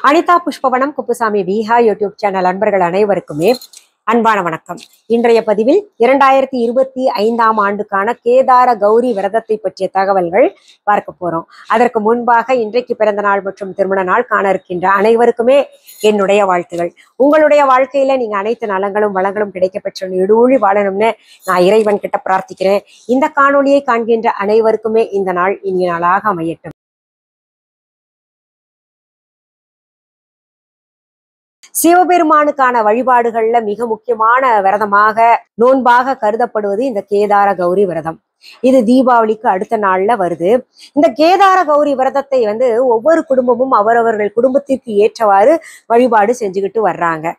Anitha Pushpavanam Kuppusamy Viha YouTube channel அன்பர்கள் அனைவருக்குமே அன்பான வணக்கம். இன்றைய பதிவில் 2025ஆம் ஆண்டுக்கான கேதார கௌரி விரதத்தை பற்றிய தகவல்கள் பார்க்க போறோம். அதற்கு முன்பாக இன்றைக்கு பிறந்த நாள் மற்றும் திருமண நாள் காண இருக்கின்ற அனைவருக்குமே என்னுடைய வாழ்த்துகள். உங்களுடைய வாழ்க்கையில நீங்க அனைத்து நலங்களும் வளங்களும் கிடைக்க பெற்ற நெடுழி வாழணும்னு நான் இறைவன் கிட்ட பிரார்த்திக்கிறேன். இந்த காணொளியை காண்கின்ற அனைவருக்குமே இந்த நாள் இனிய நாளாக அமையட்டும். சிவபெருமானுக்கான வழிபாடுகள்ல மிக முக்கியமான விரதமாக நோன்பாக கருதப்படுவது இந்த கேதார கௌரி விரதம். இது தீபாவளிக்கு அடுத்த நாள்ல வருது. இந்த கேதார கௌரி விரதத்தை ஒவ்வொரு குடும்பமும் அவரவர்கள் குடும்பத்திற்கு ஏற்றவாறு வழிபாடு செஞ்சுக்கிட்டு வர்றாங்க.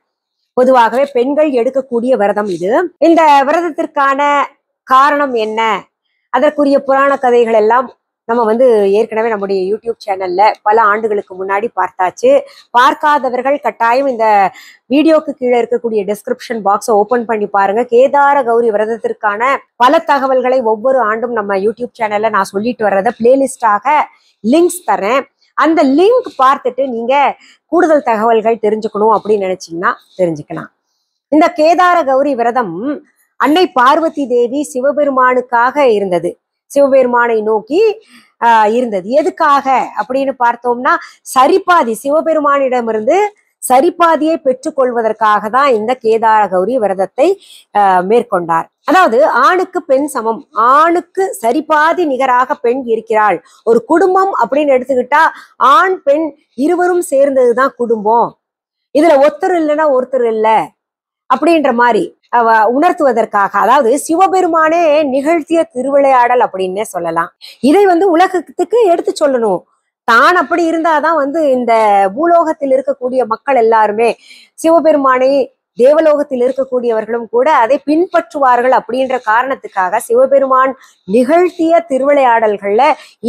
பொதுவாகவே பெண்கள் எடுக்கக்கூடிய விரதம் இது. இந்த விரதத்திற்கான காரணம் என்ன, அதற்குரிய புராண கதைகள் எல்லாம் நம்ம ஏற்கனவே நம்முடைய யூடியூப் சேனல்ல பல ஆண்டுகளுக்கு முன்னாடி பார்த்தாச்சு. பார்க்காதவர்கள் கட்டாயம் இந்த வீடியோக்கு கீழே இருக்கக்கூடிய டிஸ்கிரிப்ஷன் பாக்ஸை ஓபன் பண்ணி பாருங்க. கேதார கௌரி விரதத்திற்கான பல தகவல்களை ஒவ்வொரு ஆண்டும் நம்ம யூடியூப் சேனல்ல நான் சொல்லிட்டு வர்றத பிளேலிஸ்டாக லிங்க்ஸ் தரேன். அந்த லிங்க் பார்த்துட்டு நீங்க கூடுதல் தகவல்கள் தெரிஞ்சுக்கணும் அப்படின்னு நினைச்சீங்கன்னா தெரிஞ்சுக்கலாம். இந்த கேதார கௌரி விரதம் அன்னை பார்வதி தேவி சிவபெருமானுக்காக இருந்தது. சிவபெருமானை நோக்கி இருந்தது. எதுக்காக அப்படின்னு பார்த்தோம்னா, சரிபாதி சிவபெருமானிடமிருந்து சரிபாதியை பெற்றுக்கொள்வதற்காக தான் இந்த கேதார கௌரி விரதத்தை மேற்கொண்டார். அதாவது ஆணுக்கு பெண் சமம், ஆணுக்கு சரிபாதி நிகராக பெண் இருக்கிறாள். ஒரு குடும்பம் அப்படின்னு எடுத்துக்கிட்டா ஆண் பெண் இருவரும் சேர்ந்ததுதான் குடும்பம். இதுல ஒருத்தர் இல்லைன்னா ஒருத்தர் இல்லை அப்படின்ற மாதிரி உணர்த்துவதற்காக, அதாவது சிவபெருமானே நிகழ்த்திய திருவிளையாடல் அப்படின்னே சொல்லலாம். இதை உலகத்துக்கு எடுத்து சொல்லணும். தான் அப்படி இருந்தாதான் இந்த பூலோகத்தில் இருக்கக்கூடிய மக்கள் எல்லாருமே சிவபெருமானை, தேவலோகத்தில் இருக்கக்கூடியவர்களும் கூட அதை பின்பற்றுவார்கள் அப்படின்ற காரணத்துக்காக சிவபெருமான் நிகழ்த்திய திருவிளையாடல்கள்ல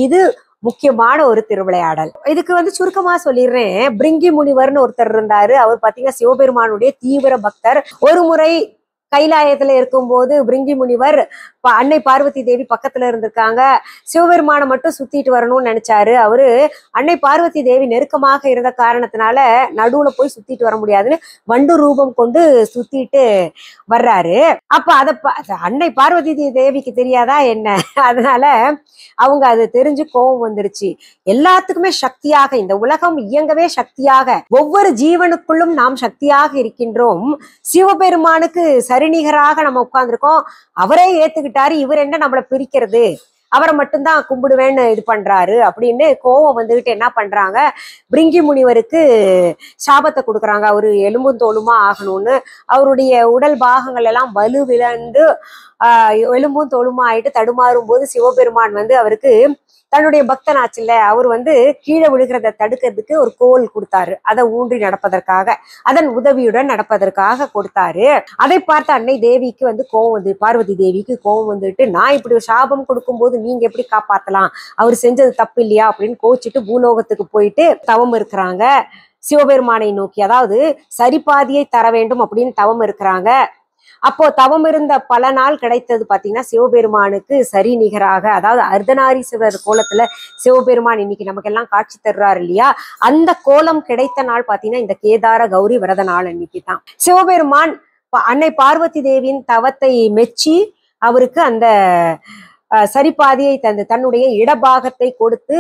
இது முக்கியமான ஒரு திருவிளையாடல். இதுக்கு சுருக்கமா சொல்லிடுறேன். பிரிங்கி முனிவர்னு ஒருத்தர் இருந்தாரு. அவர் பாத்தீங்கன்னா சிவபெருமானுடைய தீவிர பக்தர். ஒரு முறை கைலாயத்துல இருக்கும்போது பிரிங்கி முனிவர் அன்னை பார்வதி தேவி பக்கத்துல இருந்திருக்காங்க. சிவபெருமானை மட்டும் சுத்திட்டு வரணும்னு நினைச்சாரு. அவரு அன்னை பார்வதி தேவி நெருக்கமாக இருந்த காரணத்தினால நடுவுல போய் சுத்திட்டு வர முடியாதுன்னு வண்டு ரூபம் கொண்டு சுத்திட்டு வர்றாரு. அப்ப அன்னை பார்வதி தேவிக்கு தெரியாதா என்ன? அதனால அவங்க அது தெரிஞ்சு கோபம் வந்துருச்சு. எல்லாத்துக்குமே சக்தியாக, இந்த உலகம் இயங்கவே சக்தியாக, ஒவ்வொரு ஜீவனுக்குள்ளும் நாம் சக்தியாக இருக்கின்றோம். சிவபெருமானுக்கு சரிநிகராக நம்ம உட்கார்ந்துருக்கோம். அவரே ஏத்துக்கிட்டாரு. இவர் என்ன நம்மளை பிரிக்கிறது, அவரை மட்டும்தான் கும்பிடுவேன்னு இது பண்றாரு அப்படின்னு கோபம் வந்துகிட்டு என்ன பண்றாங்க, பிரிங்கி முனிவருக்கு சாபத்தை கொடுக்குறாங்க. அவரு எலும்பும் தோலுமா ஆகணும்னு. அவருடைய உடல் பாகங்கள் எல்லாம் வலுவிழந்து எலும்பும் தோலுமா ஆயிட்டு தடுமாறும் போது சிவபெருமான் அவருக்கு தன்னுடைய பக்தனாச்சுல்ல, அவர் கீழே விழுகிறத தடுக்கிறதுக்கு ஒரு கோல் கொடுத்தாரு. அதை ஊன்றி நடப்பதற்காக, அதன் உதவியுடன் நடப்பதற்காக கொடுத்தாரு. அதை பார்த்த அன்னை தேவிக்கு கோவம் பார்வதி தேவிக்கு கோவம் வந்துட்டு, நான் இப்படி ஒரு சாபம் கொடுக்கும் போது நீங்க எப்படி காப்பாத்தலாம், அவர் செஞ்சது தப்பு இல்லையா அப்படின்னு கோச்சிட்டு பூலோகத்துக்கு போயிட்டு தவம் இருக்கிறாங்க சிவபெருமானை நோக்கி. அதாவது சரிபாதியை தர வேண்டும் அப்படின்னு தவம் இருக்கிறாங்க. அப்போ தவம் இருந்த பல நாள் கிடைத்தது பாத்தீங்கன்னா சிவபெருமானுக்கு சரி நிகராக, அதாவது அர்த்தநாரீஸ்வரர் கோலத்துல சிவபெருமான் இன்னைக்கு நமக்கு எல்லாம் காட்சி தர்றாரு இல்லையா, அந்த கோலம் கிடைத்த நாள் பாத்தீங்கன்னா இந்த கேதார கௌரி விரத நாள் அன்னைக்கு தான். சிவபெருமான் அன்னை பார்வதி தேவியின் தவத்தை மெச்சி அவருக்கு அந்த சரிபாதியை தன்னுடைய இடபாகத்தை கொடுத்து,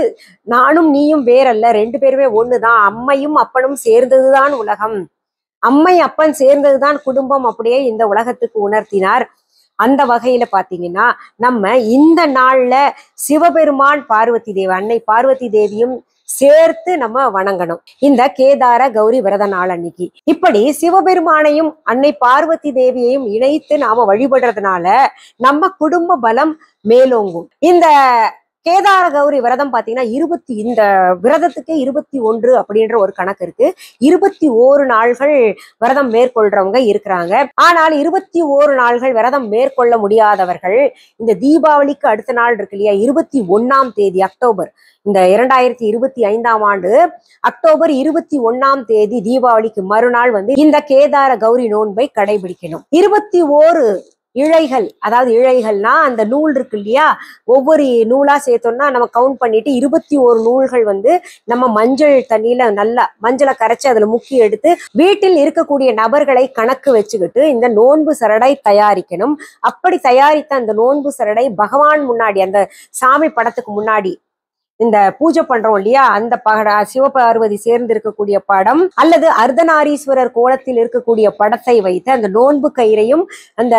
நானும் நீயும் வேறல்ல, ரெண்டு பேருமே ஒண்ணுதான், அம்மையும் அப்பனும் சேர்ந்ததுதான் உலகம், அம்மை அப்பன் சேர்ந்ததுதான் குடும்பம் அப்படியே இந்த உலகத்துக்கு உணர்த்தினார். அந்த வகையில பாத்தீங்கன்னா நம்ம இந்த நாள்ல சிவபெருமான் பார்வதி தேவி, அன்னை பார்வதி தேவியும் சேர்த்து நம்ம வணங்கணும் இந்த கேதார கௌரி விரத நாள் அன்னைக்கு. இப்படி சிவபெருமானையும் அன்னை பார்வதி தேவியையும் இணைத்து நாம வழிபடுறதுனால நம்ம குடும்ப பலம் மேலோங்கும். இந்த கேதார கௌரி விரதம் பாத்தீங்கன்னா இந்த விரதத்துக்கு 21 அப்படின்ற ஒரு கணக்கு இருக்கு. 21 நாள்கள் விரதம் மேற்கொள்றவங்க இருக்கிறாங்க. ஆனால் 21 நாள்கள் விரதம் மேற்கொள்ள முடியாதவர்கள் இந்த தீபாவளிக்கு அடுத்த நாள் இருக்கு இல்லையா, 21ஆம் தேதி அக்டோபர், இந்த 2025ஆம் ஆண்டு அக்டோபர் 21ஆம் தேதி தீபாவளிக்கு மறுநாள் இந்த கேதார கௌரி நோன்பை கடைபிடிக்கணும். 21 இழைகள், அதாவது இழைகள்னா அந்த நூல் இருக்கு இல்லையா, ஒவ்வொரு நூலா சேர்த்தோம்னா நம்ம கவுண்ட் பண்ணிட்டு 21 நூல்கள் வந்து நம்ம மஞ்சள் தண்ணியில நல்லா மஞ்சளை கரைச்சி அதுல முக்கி எடுத்து வீட்டில் இருக்கக்கூடிய நபர்களை கணக்கு வச்சுக்கிட்டு இந்த நோன்பு சரடை தயாரிக்கணும். அப்படி தயாரித்த அந்த நோன்பு சரடை பகவான் முன்னாடி, அந்த சாமி படத்துக்கு முன்னாடி இந்த பூஜை பண்றோம் இல்லையா, அந்த சிவபார்வதி சேர்ந்து இருக்கக்கூடிய படம் அல்லது அர்த்தநாரீஸ்வரர் கோலத்தில் இருக்கக்கூடிய படத்தை வைத்து அந்த நோன்பு கயிறையும் அந்த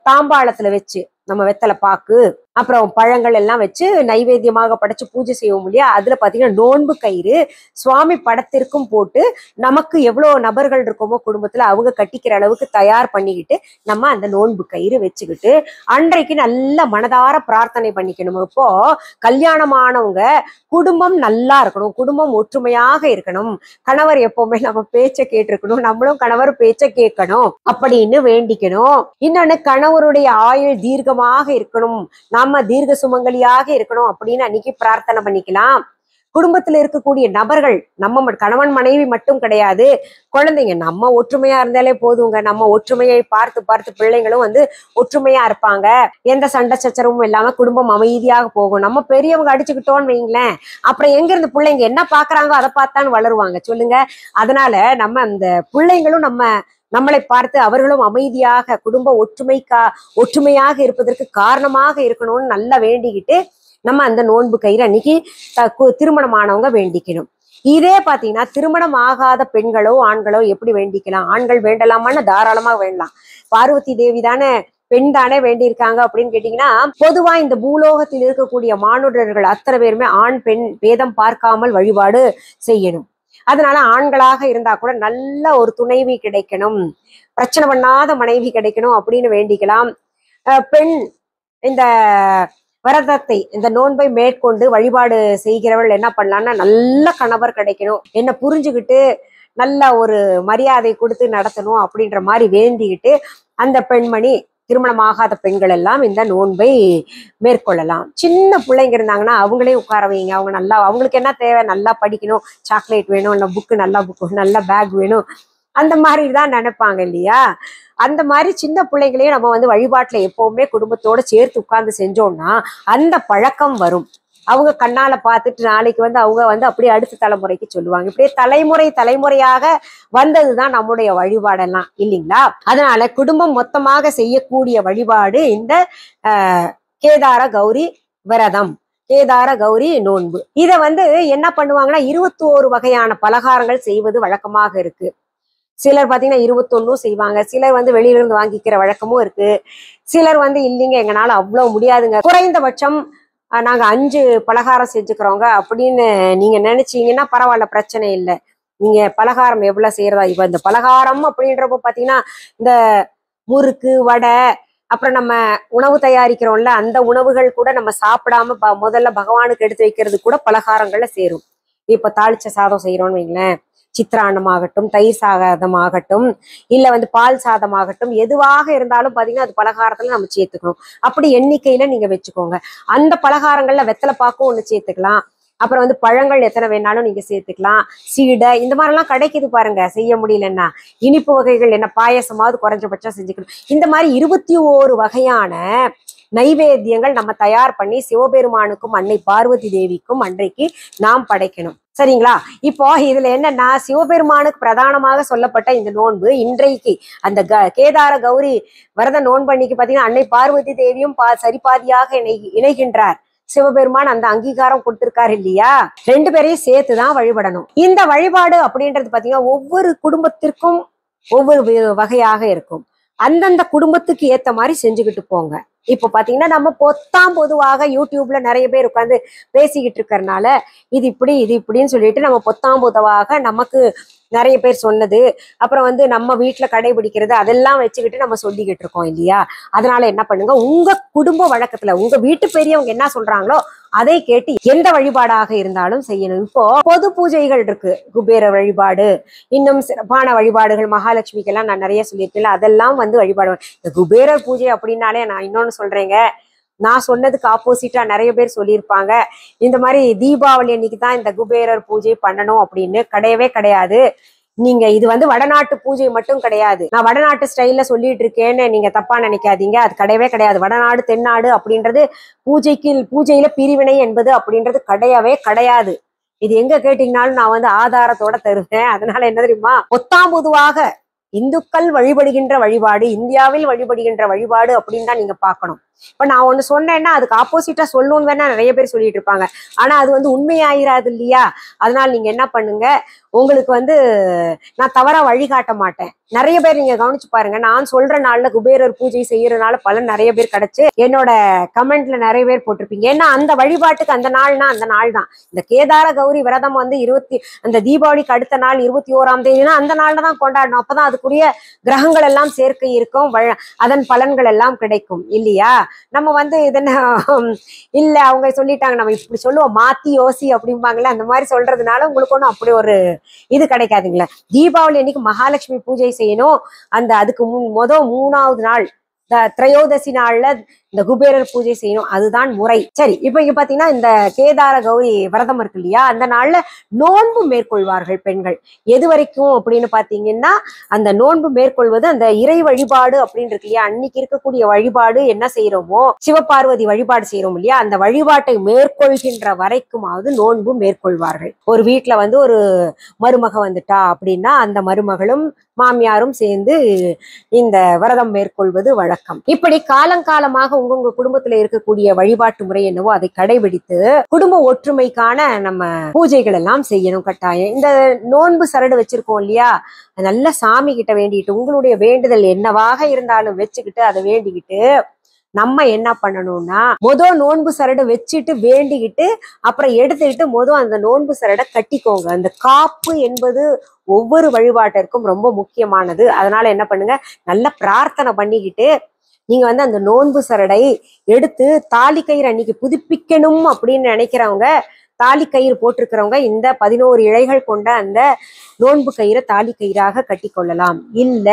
தாம்பாளத்துல வச்சு நம்ம வெத்தலை பாக்கு அப்புறம் பழங்கள் எல்லாம் வச்சு நைவேத்தியமாக படைச்சு பூஜை செய்வோம் இல்லையா, அதுல பாத்தீங்கன்னா நோன்பு கயிறு சுவாமி படத்திற்கும் போட்டு நமக்கு எவ்வளவு நபர்கள் இருக்கோமோ குடும்பத்துல அவங்க கட்டிக்கிற அளவுக்கு தயார் பண்ணிக்கிட்டு நம்ம அந்த நோன்பு கயிறு வச்சுக்கிட்டு அன்றைக்கு நல்ல மனதார பிரார்த்தனை பண்ணிக்கணும். இப்போ கல்யாணமானவங்க குடும்பம் நல்லா இருக்கணும், குடும்பம் ஒற்றுமையாக இருக்கணும், கணவர் எப்பவுமே நம்ம பேச்ச கேட்டிருக்கணும், நம்மளும் கணவர் பேச்ச கேட்கணும் அப்படின்னு வேண்டிக்கணும். இன்னொன்னு கணவருடைய ஆயுள் தீர்க்கமாக இருக்கணும், நம்ம தீர்க்க சுமங்கலியாக இருக்கணும் அப்படின்னு அன்னைக்கு பிரார்த்தனை பண்ணிக்கலாம். குடும்பத்துல இருக்கக்கூடிய நபர்கள் நம்ம கணவன் மனைவி மட்டும் கிடையாது, குழந்தைங்க நம்ம ஒற்றுமையா இருந்தாலே போதுங்க. நம்ம ஒற்றுமையை பார்த்து பார்த்து பிள்ளைங்களும் வந்து ஒற்றுமையா இருப்பாங்க. எந்த சண்டை சச்சரவும் இல்லாம குடும்பம் அமைதியாக போகும். நம்ம பெரியவங்க அடிச்சுக்கிட்டோன்னு வைங்களேன், அப்புறம் எங்க இருந்து பிள்ளைங்க என்ன பாக்குறாங்களோ அதை பார்த்தான்னு வளருவாங்க சொல்லுங்க. அதனால நம்ம அந்த பிள்ளைங்களும் நம்மளை பார்த்து அவர்களும் அமைதியாக குடும்ப ஒற்றுமையாக இருப்பதற்கு காரணமாக இருக்கணும்னு நல்லா வேண்டிக்கிட்டு நம்ம அந்த நோன்பு கயிறு அன்னைக்கு திருமணமானவங்க வேண்டிக்கணும். இதே பாத்தீங்கன்னா திருமணம் ஆகாத பெண்களோ ஆண்களோ எப்படி வேண்டிக்கலாம்? ஆண்கள் வேண்டலாமான்னு தாராளமாக வேண்டலாம். பார்வதி தேவி தானே பெண் தானே வேண்டியிருக்காங்க அப்படின்னு கேட்டீங்கன்னா, பொதுவா இந்த பூலோகத்தில் இருக்கக்கூடிய மானுடர்கள் அத்தனை பேருமே ஆண் பெண் பேதம் பார்க்காமல் வழிபாடு செய்யணும். அதனால ஆண்களாக இருந்தா கூட நல்ல ஒரு துணைவி கிடைக்கணும், பிரச்சனை பண்ணாத மனைவி கிடைக்கணும் அப்படின்னு வேண்டிக்கலாம். பெண் இந்த விரதத்தை இந்த நோன்பை மேற்கொண்டு வழிபாடு செய்கிறவள் என்ன பண்ணலாம்னா நல்ல கணவர் கிடைக்கணும், என்ன புரிஞ்சுக்கிட்டு நல்ல ஒரு மரியாதை கொடுத்து நடத்தணும் அப்படின்ற மாதிரி வேண்டிக்கிட்டு அந்த பெண்மணி திருமணமாகாத பெண்கள் எல்லாம் இந்த நோன்பை மேற்கொள்ளலாம். சின்ன பிள்ளைங்க இருந்தாங்கன்னா அவங்களே உட்கார வைங்க. அவங்க நல்லா, அவங்களுக்கு என்ன தேவை, நல்லா படிக்கணும், சாக்லேட் வேணும், இல்லை புக்கு நல்ல புக்கு நல்ல பேக் வேணும், அந்த மாதிரி தான் நினைப்பாங்க இல்லையா. அந்த மாதிரி சின்ன பிள்ளைங்களையும் நம்ம வந்து வழிபாட்டுல எப்பவுமே குடும்பத்தோட சேர்த்து உட்கார்ந்து செஞ்சோம்னா அந்த பழக்கம் வரும். அவங்க கண்ணால பார்த்துட்டு நாளைக்கு வந்து அவங்க வந்து அப்படியே அடுத்த தலைமுறைக்கு சொல்லுவாங்க. இப்படியே தலைமுறையாக வந்ததுதான் நம்முடைய வழிபாடெல்லாம் இல்லைங்களா. அதனால குடும்பம் மொத்தமாக செய்யக்கூடிய வழிபாடு இந்த கேதார கௌரி விரதம், கேதார கௌரி நோன்பு. இத வந்து என்ன பண்ணுவாங்கன்னா 21 வகையான பலகாரங்கள் செய்வது வழக்கமாக இருக்கு. சிலர் பாத்தீங்கன்னா 21 செய்வாங்க, சிலர் வந்து வெளியில இருந்து வாங்கிக்கிற வழக்கமும் இருக்கு. சிலர் வந்து இல்லைங்க எங்கனால அவ்வளவு முடியாதுங்க, குறைந்தபட்சம் நாங்க 5 பலகாரம் செஞ்சுக்கிறோங்க அப்படின்னு நீங்க நினைச்சீங்கன்னா பரவாயில்ல, பிரச்சனை இல்லை. நீங்க பலகாரம் எவ்வளவு செய்யறதா, இப்ப இந்த பலகாரம் அப்படின்றப்ப பாத்தீங்கன்னா இந்த முறுக்கு வடை அப்புறம் நம்ம உணவு தயாரிக்கிறோம்ல அந்த உணவுகள் கூட நம்ம சாப்பிடாம முதல்ல பகவானுக்கு எடுத்து வைக்கிறது கூட பலகாரங்கள்ல சேரும். இப்ப தாளிச்ச சாதம் செய்யறோம்னு வைங்களேன், சித்திரான்னமாகட்டும், தயிர் சாதமாகட்டும், இல்ல வந்து பால் சாதமாகட்டும், எதுவாக இருந்தாலும் பாத்தீங்கன்னா அது பலகாரத்துல நம்ம சேர்த்துக்கணும். அப்படி எண்ணிக்கையில நீங்க வச்சுக்கோங்க. அந்த பலகாரங்கள்ல வெத்தலை பாக்கும் ஒண்ணு சேர்த்துக்கலாம், அப்புறம் வந்து பழங்கள் எத்தனை வேணாலும் நீங்க சேர்த்துக்கலாம், சீடை இந்த மாதிரி எல்லாம் கிடைக்குது பாருங்க. செய்ய முடியலன்னா இனிப்பு வகைகள் என்ன பாயசமாவது குறைஞ்சபட்சம் செஞ்சுக்கணும். இந்த மாதிரி 21 வகையான நைவேத்தியங்கள் நம்ம தயார் பண்ணி சிவபெருமானுக்கும் அன்னை பார்வதி தேவிக்கும் அன்றைக்கு நாம் படைக்கணும். சரிங்களா. இப்போ இதுல என்னன்னா சிவபெருமானுக்கு பிரதானமாக சொல்லப்பட்ட இந்த நோன்பு இன்றைக்கு அந்த கேதார கௌரி விரத நோன்பு அன்னைக்கு பாத்தீங்கன்னா அன்னை பார்வதி தேவியும் சரிபாதியாக இணைகின்றார். சிவபெருமான் அந்த அங்கீகாரம் கொடுத்திருக்காரு இல்லையா. 2 பேரையும் சேர்த்துதான் வழிபடணும். இந்த வழிபாடு அப்படின்றது பாத்தீங்கன்னா ஒவ்வொரு குடும்பத்திற்கும் ஒவ்வொரு வகையாக இருக்கும். அந்தந்த குடும்பத்துக்கு ஏத்த மாதிரி செஞ்சுக்கிட்டு போங்க. இப்ப பாத்தீங்கன்னா நம்ம பொதுவாக யூடியூப்ல நிறைய பேர் உட்காந்து பேசிக்கிட்டு இருக்கறனால இது இப்படின்னு சொல்லிட்டு நம்ம பொதுவாக நமக்கு நிறைய பேர் சொன்னது அப்புறம் வந்து நம்ம வீட்டுல கடைபிடிக்கிறது அதெல்லாம் வச்சுக்கிட்டு நம்ம சொல்லிக்கிட்டு இருக்கோம் இல்லையா. அதனால என்ன பண்ணுங்க, உங்க குடும்ப வழக்கத்துல உங்க வீட்டு பெரியவங்க என்ன சொல்றாங்களோ அதை கேட்டு எந்த வழிபாடாக இருந்தாலும் செய்யணும். இப்போ பொது பூஜைகள் இருக்கு, குபேர வழிபாடு, இன்னும் சிறப்பான வழிபாடுகள், மகாலட்சுமிக்கெல்லாம் நான் நிறைய சொல்லியிருக்கேன், அதெல்லாம் வந்து வழிபாடு. இந்த குபேரர் பூஜை அப்படின்னாலே நான் இன்னொன்னு சொல்றேங்க, நான் சொன்னதுக்கு ஆப்போசிட்டா நிறைய பேர் சொல்லியிருப்பாங்க இந்த மாதிரி தீபாவளி அன்னைக்கு தான் இந்த குபேரர் பூஜை பண்ணணும் அப்படின்னு. கிடையவே கிடையாது. நீங்க இது வந்து வடநாட்டு பூஜை மட்டும் கிடையாது. நான் வடநாட்டு ஸ்டைல்ல சொல்லிட்டு இருக்கேன்னு நீங்க தப்பா நினைக்காதீங்க. அது கிடையவே கிடையாது. வடநாடு தென்னாடு அப்படின்றது பூஜையில பிரிவினை என்பது அப்படின்றது கிடையவே கிடையாது. இது எங்க கேட்டீங்கன்னாலும் நான் வந்து ஆதாரத்தோட தருவேன். அதனால என்ன தெரியுமா, பொத்தாம் பொதுவாக இந்துக்கள் வழிபடுகின்ற வழிபாடு, இந்தியாவில் வழிபடுகின்ற வழிபாடு அப்படின்னு தான் நீங்க பார்க்கணும். இப்ப நான் ஒண்ணு சொன்னேன்னா அதுக்கு ஆப்போசிட்டா சொல்லணும்னு வேணா நிறைய பேர் சொல்லிட்டு இருப்பாங்க. ஆனா அது வந்து உண்மையாயிராது இல்லையா? அதனால நீங்க என்ன பண்ணுங்க, உங்களுக்கு வந்து நான் தவறா வழிகாட்ட மாட்டேன். நிறைய பேர் நீங்க கவனிச்சு பாருங்க, நான் சொல்ற நாள்ல குபேரர் பூஜை செய்யறதுனால பலன் நிறைய பேர் கிடைச்சு என்னோட கமெண்ட்ல நிறைய பேர் போட்டிருப்பீங்க. ஏன்னா அந்த வழிபாட்டுக்கு அந்த நாள்னா அந்த நாள் தான். இந்த கேதார கௌரி விரதம் வந்து அந்த தீபாவளிக்கு அடுத்த நாள் 21ஆம் தேதினா அந்த நாள்ல தான் கொண்டாடணும். அப்பதான் அதுக்குரிய கிரகங்கள் எல்லாம் சேர்க்கை இருக்கும், அதன் பலன்கள் எல்லாம் கிடைக்கும் இல்லையா? நம்ம வந்து இதென்ன இல்ல அவங்க சொல்லிட்டாங்க நம்ம இப்படி சொல்லுவோம் மாத்தி யோசி அப்படிம்பாங்களே, அந்த மாதிரி சொல்றதுனால உங்களுக்கு ஒன்றும் அப்படி ஒரு இது கிடைக்காதுங்களா. தீபாவளி அன்னைக்கு மகாலட்சுமி பூஜை செய்யணும். அதுக்கு 3வது நாள் திரையோதசி நாள்ல இந்த குபேரர் பூஜை செய்யணும். அதுதான் முறை. சரி, இப்ப இங்க பாத்தீங்கன்னா இந்த கேதார கௌரி விரதம் இருக்கு இல்லையா, அந்த நாள்ல நோன்பு மேற்கொள்வார்கள் பெண்கள். எது வரைக்கும் அப்படின்னு பாத்தீங்கன்னா, அந்த நோன்பு மேற்கொள்வது அந்த இறை வழிபாடு அப்படின்னு இருக்கு இல்லையா, அன்னைக்கு இருக்கக்கூடிய வழிபாடு என்ன செய்யறோமோ, சிவபார்வதி வழிபாடு செய்யறோம் இல்லையா, அந்த வழிபாட்டை மேற்கொள்கின்ற வரைக்குமாவது நோன்பு மேற்கொள்வார்கள். ஒரு வீட்டுல வந்து ஒரு மருமக வந்துட்டா அப்படின்னா அந்த மருமகளும் மாமியாரும் சேர்ந்து இந்த விரதம் மேற்கொள்வது வழக்கம். இப்படி காலங்காலமாக உங்க குடும்பத்துல இருக்கக்கூடிய வழிபாட்டு முறை என்னவோ அதை கடைபிடித்து குடும்ப ஒற்றுமைக்கான நம்ம பூஜைகள் எல்லாம் செய்யணும் கட்டாயம். இந்த நோன்பு சரடு வச்சிருக்கோம் இல்லையா, நல்ல சாமி கிட்ட வேண்டிக்கிட்டு உங்களுடைய வேண்டுதல் என்னவாக இருந்தாலும் வச்சுக்கிட்டு அதை வேண்டிக்கிட்டு நம்ம என்ன பண்ணணும்னா, நோன்பு சரடை வச்சுட்டு வேண்டிக்கிட்டு அப்புறம் எடுத்துக்கிட்டு அந்த நோன்பு சரடை கட்டிக்கோங்க. அந்த காப்பு என்பது ஒவ்வொரு வழிபாட்டிற்கும் ரொம்ப முக்கியமானது. அதனால என்ன பண்ணுங்க, நல்ல பிரார்த்தனை பண்ணிக்கிட்டு நீங்க வந்து அந்த நோன்பு சரடை எடுத்து தாலி கயிறு அன்னைக்கு புதுப்பிக்கணும் அப்படின்னு நினைக்கிறவங்க, தாலி கயிறு போட்டிருக்கிறவங்க இந்த 11 இழைகள் கொண்ட அந்த நோன்பு கயிறை தாலி கயிறாக கட்டி கொள்ளலாம். இல்ல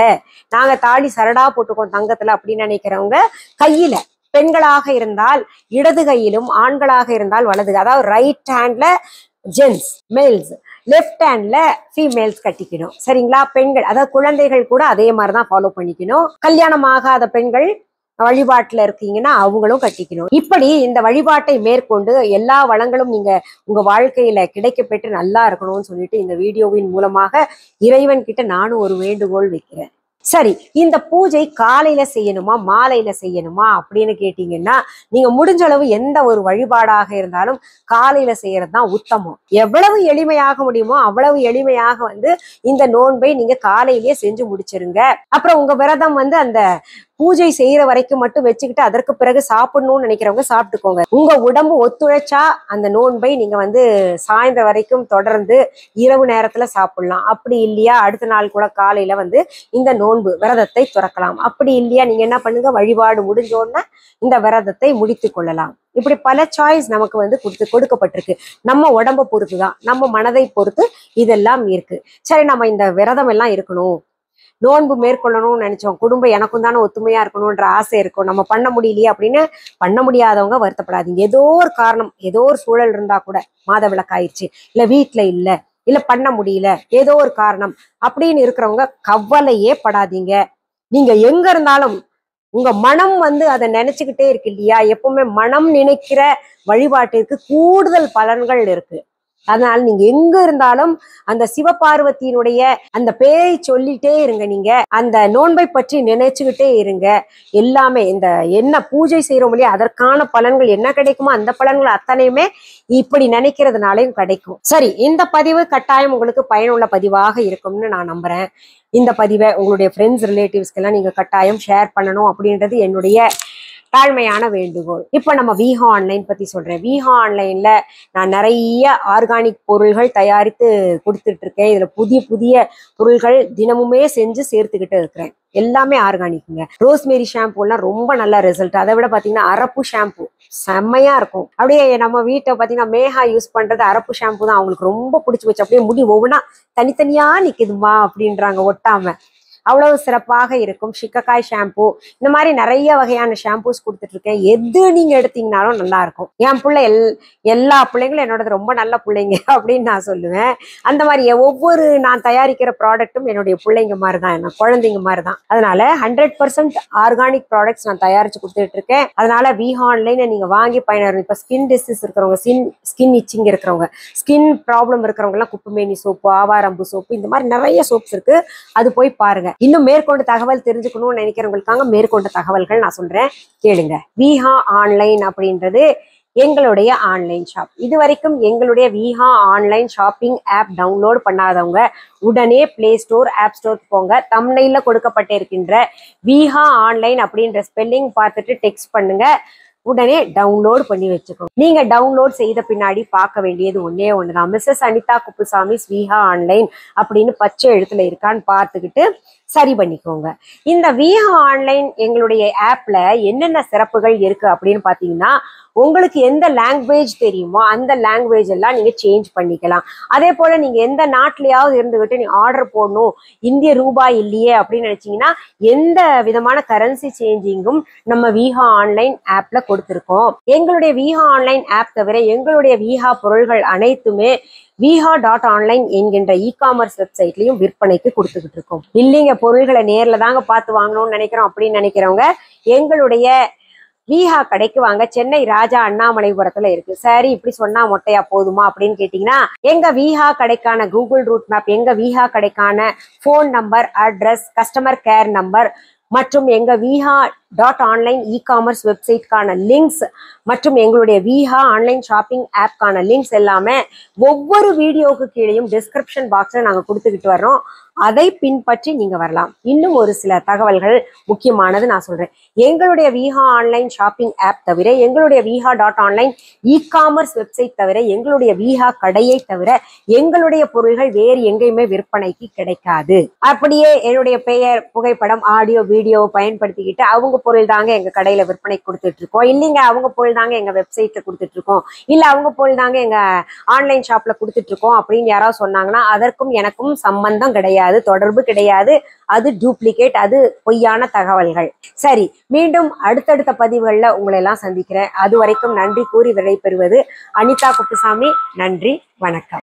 நாங்க தாலி சரடா போட்டுக்கோம் தங்கத்துல அப்படின்னு நினைக்கிறவங்க, கையில பெண்களாக இருந்தால் இடது கையிலும், ஆண்களாக இருந்தால் வலது, அதாவது ரைட் ஹேண்ட்ல ஜென்ஸ் மேல்ஸ், லெஃப்ட் ஹேண்ட்ல ஃபீமேல்ஸ் கட்டிக்கணும். சரிங்களா? பெண்கள் அதாவது குழந்தைகள் கூட அதே மாதிரிதான் ஃபாலோ பண்ணிக்கணும். கல்யாணம் ஆகாத பெண்கள் வழிபாட்டுல இருக்கீங்கன்னா அவங்களும் கட்டிக்கணும். இப்படி இந்த வழிபாட்டை மேற்கொண்டு எல்லா வளங்களும் நீங்க உங்க வாழ்க்கையில கிடைக்கப்பெற்று நல்லா இருக்கணும்னு சொல்லிட்டு இந்த வீடியோவின் மூலமாக இறைவன் கிட்ட நானும் ஒரு வேண்டுகோள் வைக்கிறேன். சரி, இந்த பூஜை காலையில செய்யணுமா மாலையில செய்யணுமா அப்படின்னு கேட்டீங்கன்னா, நீங்க முடிஞ்ச அளவு எந்த ஒரு வழிபாடாக இருந்தாலும் காலையில செய்யறது தான் உத்தமம். எவ்வளவு எளிமையாக முடியுமோ அவ்வளவு எளிமையாக வந்து இந்த நோன்பை நீங்க காலையிலேயே செஞ்சு முடிச்சிருங்க. அப்புறம் உங்க விரதம் வந்து அந்த பூஜை செய்யற வரைக்கும் மட்டும் வச்சுக்கிட்டு அதற்கு பிறகு சாப்பிடணும்னு நினைக்கிறவங்க சாப்பிட்டுக்கோங்க. உங்க உடம்பு ஒத்துழைச்சா அந்த நோன்பை நீங்க வந்து சாயந்தரம் வரைக்கும் தொடர்ந்து இரவு நேரத்துல சாப்பிடலாம். அப்படி இல்லையா அடுத்த நாள் கூட காலையில வந்து இந்த நோன்பு விரதத்தை துறக்கலாம். அப்படி இல்லையா நீங்க என்ன பண்ணுங்க, வழிபாடு முடிஞ்சோன்னா இந்த விரதத்தை முடித்து கொள்ளலாம். இப்படி பல சாய்ஸ் நமக்கு வந்து கொடுக்கப்பட்டிருக்கு. நம்ம உடம்பை பொறுத்துதான், நம்ம மனதை பொறுத்து இதெல்லாம் இருக்கு. சரி, நம்ம இந்த விரதம் எல்லாம் இருக்கணும், நோன்பு மேற்கொள்ளணும்னு நினைச்சோம், குடும்பம் எனக்கும் தானே ஒத்துமையா இருக்கணும்ன்ற ஆசை இருக்கும், நம்ம பண்ண முடியலையே அப்படின்னு பண்ண முடியாதவங்க வருத்தப்படாதீங்க. ஏதோ ஒரு காரணம், ஏதோ ஒரு சூழல் இருந்தா கூட, மாதவிலக்கு ஆயிடுச்சு, இல்ல வீட்டுல இல்ல பண்ண முடியல, ஏதோ ஒரு காரணம் அப்படின்னு இருக்கிறவங்க கவலையே படாதீங்க. நீங்க எங்க இருந்தாலும் உங்க மனம் வந்து அதை நினைச்சுக்கிட்டே இருக்கு இல்லையா, எப்பவுமே மனம் நினைக்கிற வழிபாட்டிற்கு கூடுதல் பலன்கள் இருக்கு. அதனால நீங்க எங்க இருந்தாலும் அந்த சிவபார்வதியினுடைய அந்த பேரை சொல்லிட்டே இருங்க. நீங்க அந்த நோன்பை பற்றி நினைச்சுக்கிட்டே இருங்க. எல்லாமே இந்த என்ன பூஜை செய்யறோம் இல்லையா அதற்கான பலன்கள் என்ன கிடைக்குமோ அந்த பலன்கள் அத்தனையுமே இப்படி நினைக்கிறதுனாலையும் கிடைக்கும். சரி, இந்த பதிவு கட்டாயம் உங்களுக்கு பயனுள்ள பதிவாக இருக்கும்னு நான் நம்புறேன். இந்த பதிவை உங்களுடைய ஃப்ரெண்ட்ஸ் ரிலேட்டிவ்ஸ்க்கு எல்லாம் நீங்க கட்டாயம் ஷேர் பண்ணணும் அப்படின்றது என்னுடைய தாழ்மையான வேண்டுகோள். இப்ப நம்ம விஹா ஆன்லைன் பத்தி சொல்றேன். விஹா ஆன்லைன்ல நான் நிறைய ஆர்கானிக் பொருள்கள் தயாரித்து கொடுத்துட்டு இருக்கேன். இதுல புதிய புதிய பொருள்கள் தினமுமே செஞ்சு சேர்த்துக்கிட்டு இருக்கிறேன். எல்லாமே ஆர்கானிக்குங்க. ரோஸ்மேரி ஷாம்பு எல்லாம் ரொம்ப நல்ல ரிசல்ட். அதை விட பாத்தீங்கன்னா அரப்பு ஷாம்பு செம்மையா இருக்கும். அப்படியே நம்ம வீட்டை பாத்தீங்கன்னா மேகா யூஸ் பண்றது அரப்பு ஷாம்பு தான் அவங்களுக்கு ரொம்ப பிடிச்சி போச்சு. அப்படியே முடி ஒவ்வொன்னா தனித்தனியா நிக்குதுமா அப்படின்றாங்க, ஒட்டாம. அவ்வளவு சிறப்பாக இருக்கும். ஷிக்கக்காய் ஷாம்பு, இந்த மாதிரி நிறைய வகையான ஷாம்பூஸ் கொடுத்துட்டு இருக்கேன். எது நீங்க எடுத்தீங்கனாலும் நல்லா இருக்கும். என் பிள்ளை எல்லா பிள்ளைங்களும் என்னோடது ரொம்ப நல்ல பிள்ளைங்க அப்படின்னு நான் சொல்லுவேன். அந்த மாதிரி ஒவ்வொரு நான் தயாரிக்கிற ப்ராடக்ட்டும் என்னுடைய பிள்ளைங்க மாதிரி தான், என்ன குழந்தைங்க மாதிரி தான். அதனால 100% ஆர்கானிக் ப்ராடக்ட்ஸ் நான் தயாரிச்சு கொடுத்துட்டு இருக்கேன். அதனால விஹா ஆன்லைன் நீங்க வாங்கி பயனரும். இப்ப ஸ்கின் டிசீஸ் இருக்கிறவங்க, ஸ்கின் இச்சிங் இருக்கிறவங்க, ஸ்கின் ப்ராப்ளம் இருக்கிறவங்க எல்லாம் குப்பைமேனி சோப்பு, ஆவாரம்பு சோப்பு, இந்த மாதிரி நிறைய சோப்ஸ் இருக்கு. அது போய் பாருங்க. இன்னும் மேற்கொண்டு தகவல் தெரிஞ்சுக்கணும்னு நினைக்கிறவங்களுக்காக மேற்கொண்ட தகவல்கள் நான் சொல்றேன், கேளுங்க. விஹா ஆன்லைன் அப்படின்றது எங்களுடைய ஆன்லைன் ஷாப். இது வரைக்கும் எங்களுடைய Viha online shopping app download பண்ணாதவங்க உடனே பிளே ஸ்டோர், ஆப் ஸ்டோர் போங்க. தம்ப்நெயில்ல கொடுக்கப்பட்டிருக்கின்ற விஹா ஆன்லைன் அப்படின்ற ஸ்பெல்லிங் பார்த்துட்டு டெக்ஸ்ட் பண்ணுங்க. உடனே டவுன்லோட் பண்ணி வச்சுக்கோங்க. நீங்க டவுன்லோட் செய்த பின்னாடி பார்க்க வேண்டியது ஒன்னே ஒண்ணுதான். மிஸ்ஸஸ் அனிதா குப்புசாமி விஹா ஆன்லைன் அப்படின்னு பச்சை எழுத்துல இருக்கான்னு பார்த்துக்கிட்டு சரி பண்ணிக்கோங்க. இந்த விஹா ஆன்லைன் எங்களுடைய ஆப்ல என்னென்ன சிறப்புகள் இருக்கு அப்படின்னு பாத்தீங்கன்னா, உங்களுக்கு எந்த லாங்குவேஜ் தெரியுமோ அந்த லாங்குவேஜ் எல்லாம் நீங்க சேஞ்ச் பண்ணிக்கலாம். அதே போல நீங்க எந்த நாட்டிலேயாவது இருந்துகிட்டு நீங்க ஆர்டர் போடணும், இந்திய ரூபாய் இல்லையே அப்படின்னு நினைச்சீங்கன்னா எந்த விதமான கரன்சி சேஞ்சிங்கும் நம்ம விஹா ஆன்லைன் ஆப்ல கொடுத்துருக்கோம். எங்களுடைய விஹா ஆன்லைன் ஆப் தவிர எங்களுடைய விஹா பொருள்கள் அனைத்துமே viha.online என்கின்ற இ-காமர்ஸ் வெப்சைட்லயும் விற்பனைக்கு கொடுத்துக்கிட்டு இருக்கோம். இல்லைங்க பொருள்களை நேர்ல தாங்க பார்த்து வாங்கணும்னு நினைக்கிறோம் அப்படின்னு நினைக்கிறவங்க எங்களுடைய விஹா கடைக்கு வாங்க. சென்னை ராஜா அண்ணாமலைபுரத்துல இருக்கு. சரி, இப்படி சொன்னா மொட்டையா போதுமா அப்படின்னு கேட்டீங்கன்னா, எங்க விஹா கடைக்கான கூகுள் ரூட் மேப், எங்க விஹா கடைக்கான phone number, address, customer care number மற்றும் எங்க viha.online இ-காமர்ஸ் வெப்சைட்கான லிங்க்ஸ் மற்றும் எங்களுடைய விஹா ஆன்லைன் ஷாப்பிங் ஆப்கான லிங்க்ஸ் எல்லாமே ஒவ்வொரு வீடியோவுக்கு கீழேயும் டிஸ்கிரிப்ஷன் பாக்ஸ்ல நாங்க கொடுத்துக்கிட்டு வர்றோம். அதை பின்பற்றி நீங்க வரலாம். இன்னும் ஒரு சில தகவல்கள் முக்கியமானது நான் சொல்றேன். எங்களுடைய விஹா ஆன்லைன் ஷாப்பிங் ஆப் தவிர, எங்களுடைய viha.online இ-காமர்ஸ் வெப்சைட் தவிர, எங்களுடைய விஹா கடையை தவிர எங்களுடைய பொருள்கள் வேறு எங்கேயுமே விற்பனைக்கு கிடைக்காது. அப்படியே என்னுடைய பெயர், புகைப்படம், ஆடியோ, வீடியோ பயன்படுத்திக்கிட்டு அவங்க பொருள் தாங்க எங்க கடையில விற்பனை கொடுத்துட்டு இருக்கோம், இல்லைங்க அவங்க பொருள் தாங்க எங்க வெப்சைட்ல கொடுத்துட்டு இருக்கோம், இல்ல அவங்க பொருள் தாங்க எங்க ஆன்லைன் ஷாப்ல கொடுத்துட்டு இருக்கோம் அப்படின்னு யாராவது சொன்னாங்கன்னா அதற்கும் எனக்கும் சம்பந்தம் கிடையாது, தொடர்பு கிடையாது. அது டூப்ளிகேட், அது பொய்யான தகவல்கள். சரி, மீண்டும் அடுத்தடுத்த பதிவுகள்ல உங்களை எல்லாம் சந்திக்கிறேன். அது வரைக்கும் நன்றி கூறி விடைபெறுவது அனிதா குப்புசாமி. நன்றி, வணக்கம்.